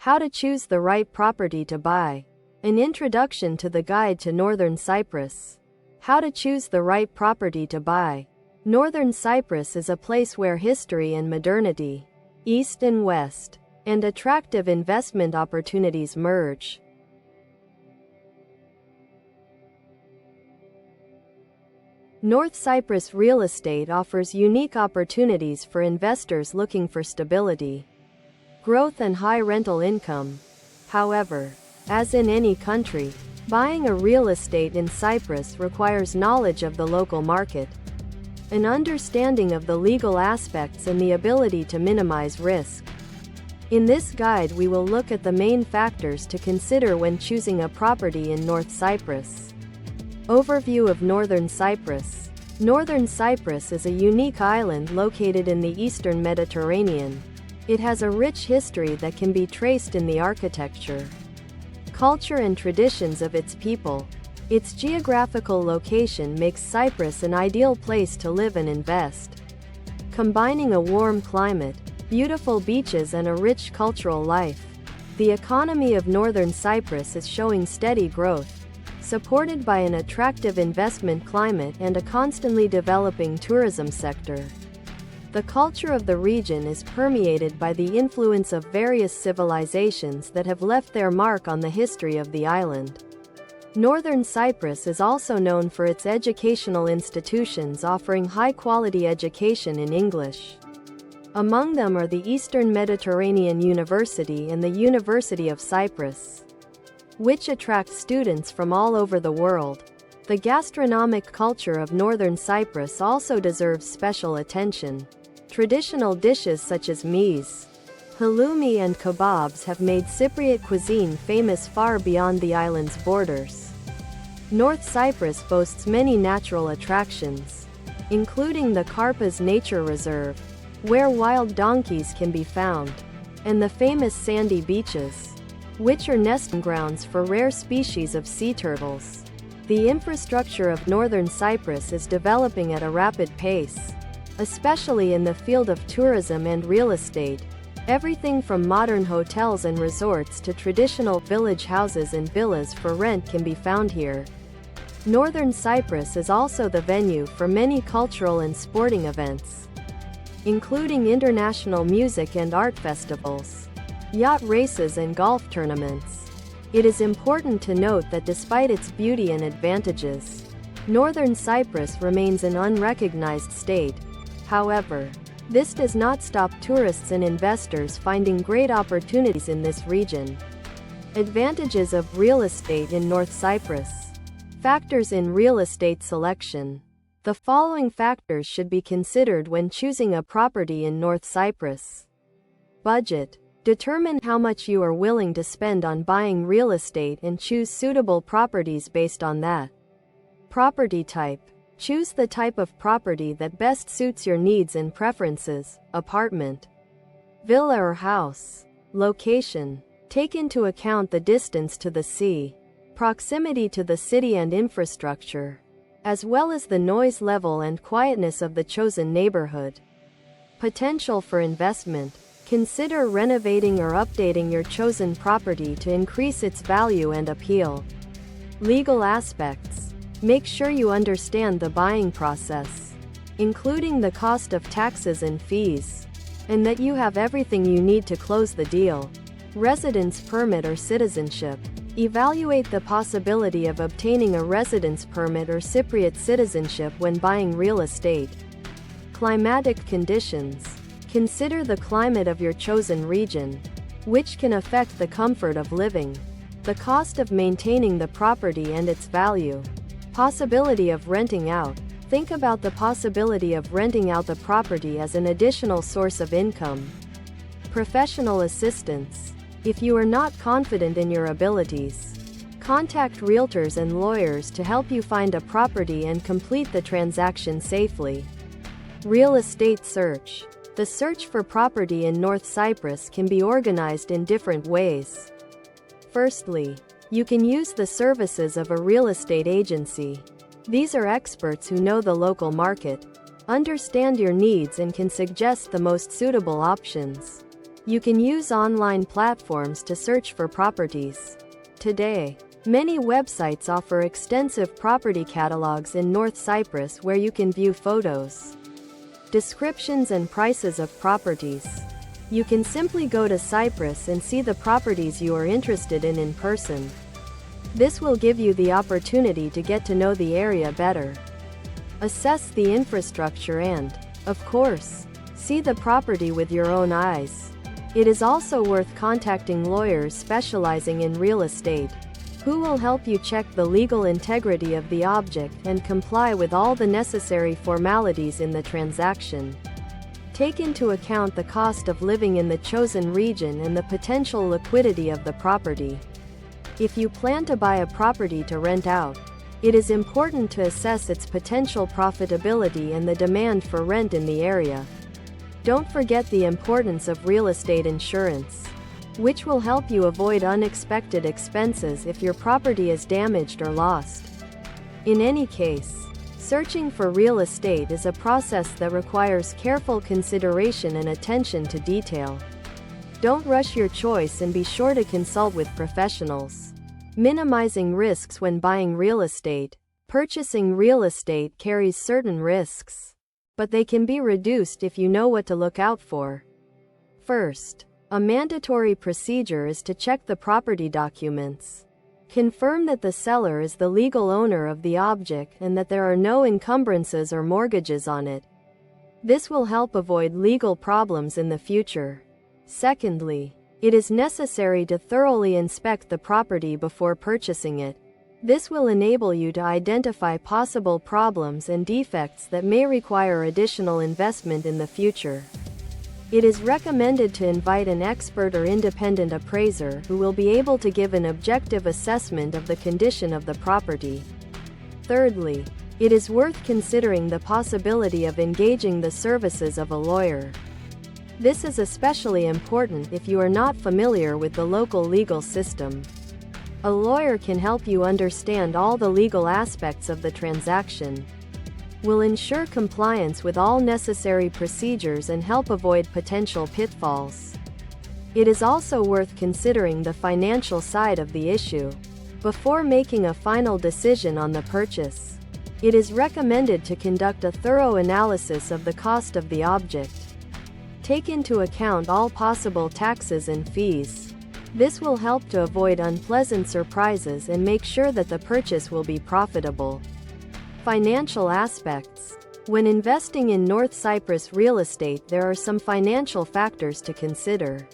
How to choose the right property to buy. An introduction to the guide to Northern Cyprus. How to choose the right property to buy. Northern Cyprus is a place where history and modernity, East and West, and attractive investment opportunities merge. North Cyprus real estate offers unique opportunities for investors looking for stability, growth and high rental income. However, as in any country, buying a real estate in Cyprus requires knowledge of the local market, an understanding of the legal aspects and the ability to minimize risk. In this guide we will look at the main factors to consider when choosing a property in North Cyprus. Overview of Northern Cyprus. Northern Cyprus is a unique island located in the eastern Mediterranean. It has a rich history that can be traced in the architecture, culture and traditions of its people. Its geographical location makes Cyprus an ideal place to live and invest, combining a warm climate, beautiful beaches and a rich cultural life. The economy of Northern Cyprus is showing steady growth, supported by an attractive investment climate and a constantly developing tourism sector. The culture of the region is permeated by the influence of various civilizations that have left their mark on the history of the island. Northern Cyprus is also known for its educational institutions offering high-quality education in English. Among them are the Eastern Mediterranean University and the University of Cyprus, which attract students from all over the world. The gastronomic culture of Northern Cyprus also deserves special attention. Traditional dishes such as meze, halloumi and kebabs have made Cypriot cuisine famous far beyond the island's borders. North Cyprus boasts many natural attractions, including the Karpas Nature Reserve, where wild donkeys can be found, and the famous sandy beaches, which are nesting grounds for rare species of sea turtles. The infrastructure of Northern Cyprus is developing at a rapid pace, especially in the field of tourism and real estate. Everything from modern hotels and resorts to traditional village houses and villas for rent can be found here. Northern Cyprus is also the venue for many cultural and sporting events, including international music and art festivals, yacht races and golf tournaments. It is important to note that despite its beauty and advantages, Northern Cyprus remains an unrecognized state. However, this does not stop tourists and investors finding great opportunities in this region. Advantages of real estate in North Cyprus. Factors in real estate selection. The following factors should be considered when choosing a property in North Cyprus. Budget. Determine how much you are willing to spend on buying real estate and choose suitable properties based on that. Property type. Choose the type of property that best suits your needs and preferences: apartment, villa or house. Location. Take into account the distance to the sea, proximity to the city and infrastructure, as well as the noise level and quietness of the chosen neighborhood. Potential for investment. Consider renovating or updating your chosen property to increase its value and appeal. Legal aspects. Make sure you understand the buying process, including the cost of taxes and fees, and that you have everything you need to close the deal. Residence permit or citizenship. Evaluate the possibility of obtaining a residence permit or Cypriot citizenship when buying real estate. Climatic conditions. Consider the climate of your chosen region, which can affect the comfort of living, the cost of maintaining the property and its value. Possibility of renting out. Think about the possibility of renting out the property as an additional source of income. Professional assistance. If you are not confident in your abilities, contact realtors and lawyers to help you find a property and complete the transaction safely. Real estate search. The search for property in North Cyprus can be organized in different ways. Firstly, you can use the services of a real estate agency. These are experts who know the local market, understand your needs and can suggest the most suitable options. You can use online platforms to search for properties. Today, many websites offer extensive property catalogs in North Cyprus where you can view photos, descriptions and prices of properties. You can simply go to Cyprus and see the properties you are interested in person. This will give you the opportunity to get to know the area better, assess the infrastructure and, of course, see the property with your own eyes. It is also worth contacting lawyers specializing in real estate, who will help you check the legal integrity of the object and comply with all the necessary formalities in the transaction. Take into account the cost of living in the chosen region and the potential liquidity of the property. If you plan to buy a property to rent out, it is important to assess its potential profitability and the demand for rent in the area. Don't forget the importance of real estate insurance, which will help you avoid unexpected expenses if your property is damaged or lost. In any case, searching for real estate is a process that requires careful consideration and attention to detail. Don't rush your choice and be sure to consult with professionals. Minimizing risks when buying real estate. Purchasing real estate carries certain risks, but they can be reduced if you know what to look out for. First, a mandatory procedure is to check the property documents. Confirm that the seller is the legal owner of the object and that there are no encumbrances or mortgages on it. This will help avoid legal problems in the future. Secondly, it is necessary to thoroughly inspect the property before purchasing it. This will enable you to identify possible problems and defects that may require additional investment in the future. It is recommended to invite an expert or independent appraiser who will be able to give an objective assessment of the condition of the property. Thirdly, it is worth considering the possibility of engaging the services of a lawyer. This is especially important if you are not familiar with the local legal system. A lawyer can help you understand all the legal aspects of the transaction, will ensure compliance with all necessary procedures and help avoid potential pitfalls. It is also worth considering the financial side of the issue. Before making a final decision on the purchase, it is recommended to conduct a thorough analysis of the cost of the object. Take into account all possible taxes and fees. This will help to avoid unpleasant surprises and make sure that the purchase will be profitable. Financial aspects. When investing in North Cyprus real estate, there are some financial factors to consider.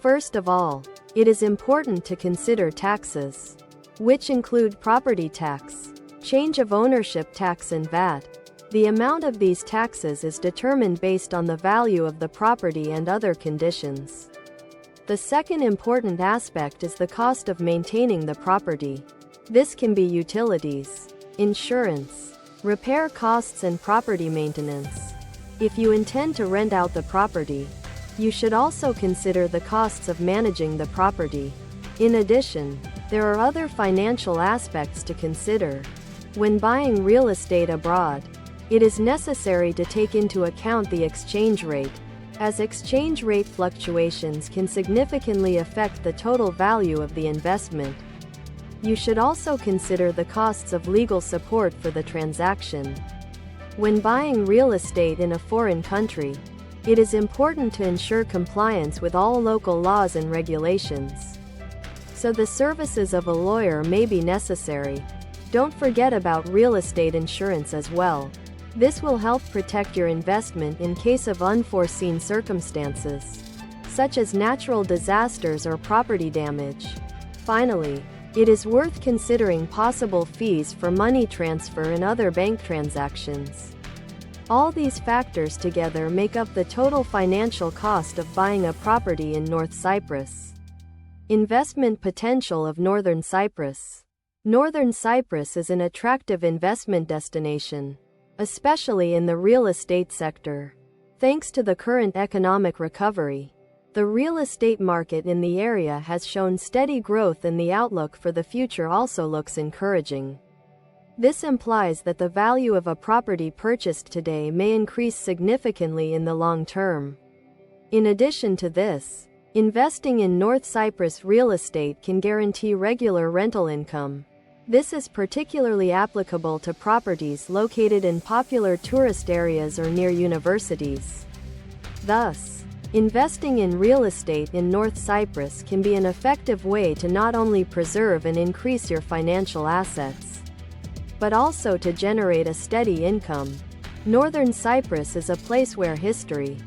First of all, it is important to consider taxes, which include property tax, change of ownership tax and VAT. The amount of these taxes is determined based on the value of the property and other conditions. The second important aspect is the cost of maintaining the property. This can be utilities, insurance, repair costs and property maintenance. If you intend to rent out the property, you should also consider the costs of managing the property. In addition, there are other financial aspects to consider. When buying real estate abroad, it is necessary to take into account the exchange rate, as exchange rate fluctuations can significantly affect the total value of the investment. You should also consider the costs of legal support for the transaction. When buying real estate in a foreign country, it is important to ensure compliance with all local laws and regulations, so the services of a lawyer may be necessary. Don't forget about real estate insurance as well. This will help protect your investment in case of unforeseen circumstances, such as natural disasters or property damage. Finally, it is worth considering possible fees for money transfer and other bank transactions. All these factors together make up the total financial cost of buying a property in North Cyprus. Investment potential of Northern Cyprus. Northern Cyprus is an attractive investment destination, especially in the real estate sector. Thanks to the current economic recovery, the real estate market in the area has shown steady growth and the outlook for the future also looks encouraging. This implies that the value of a property purchased today may increase significantly in the long term. In addition to this, investing in North Cyprus real estate can guarantee regular rental income. This is particularly applicable to properties located in popular tourist areas or near universities. Thus, investing in real estate in North Cyprus can be an effective way to not only preserve and increase your financial assets, but also to generate a steady income. Northern Cyprus is a place where history,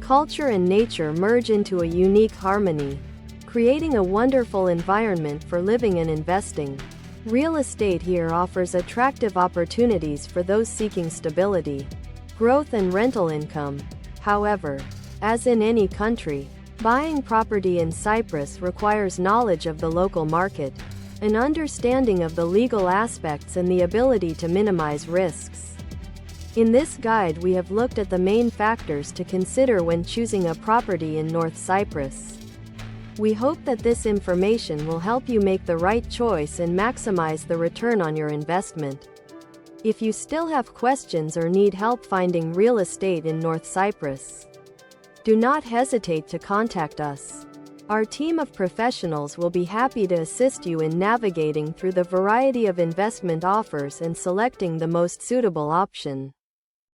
culture and nature merge into a unique harmony, creating a wonderful environment for living and investing. Real estate here offers attractive opportunities for those seeking stability, growth and rental income. However, as in any country, buying property in Cyprus requires knowledge of the local market, an understanding of the legal aspects and the ability to minimize risks. In this guide we have looked at the main factors to consider when choosing a property in North Cyprus. We hope that this information will help you make the right choice and maximize the return on your investment. If you still have questions or need help finding real estate in North Cyprus, do not hesitate to contact us. Our team of professionals will be happy to assist you in navigating through the variety of investment offers and selecting the most suitable option.